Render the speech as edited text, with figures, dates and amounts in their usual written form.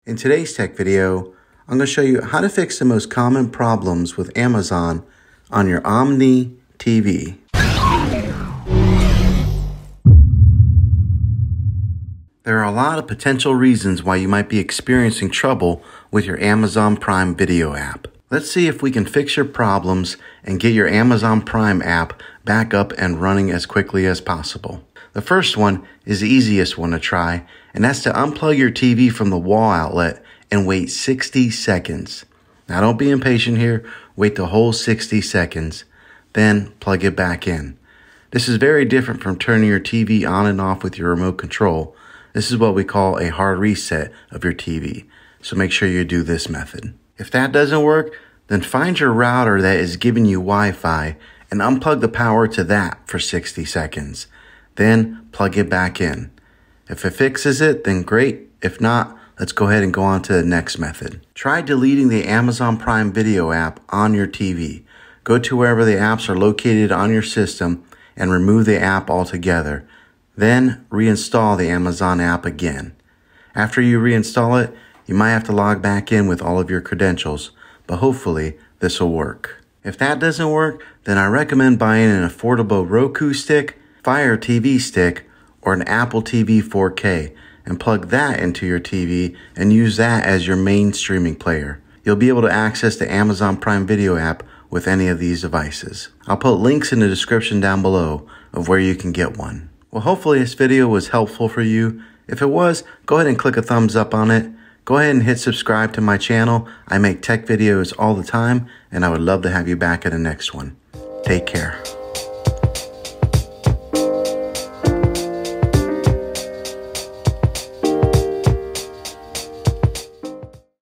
In today's tech video, I'm going to show you how to fix the most common problems with Amazon on your Omni TV. There are a lot of potential reasons why you might be experiencing trouble with your Amazon Prime Video app. Let's see if we can fix your problems and get your Amazon Prime app back up and running as quickly as possible. The first one is the easiest one to try, and that's to unplug your TV from the wall outlet and wait 60 seconds. Now don't be impatient here, wait the whole 60 seconds, then plug it back in. This is very different from turning your TV on and off with your remote control. This is what we call a hard reset of your TV, so make sure you do this method. If that doesn't work, then find your router that is giving you Wi-Fi and unplug the power to that for 60 seconds. Then plug it back in. If it fixes it, then great. If not, let's go ahead and go on to the next method. Try deleting the Amazon Prime Video app on your TV. Go to wherever the apps are located on your system and remove the app altogether. Then reinstall the Amazon app again. After you reinstall it, you might have to log back in with all of your credentials, but hopefully this will work. If that doesn't work, then I recommend buying an affordable Roku stick, Fire TV stick, or an Apple TV 4K and plug that into your TV and use that as your main streaming player. You'll be able to access the Amazon Prime Video app with any of these devices. I'll put links in the description down below of where you can get one. Well, hopefully this video was helpful for you. If it was, go ahead and click a thumbs up on it. Go ahead and hit subscribe to my channel. I make tech videos all the time, and I would love to have you back at the next one. Take care.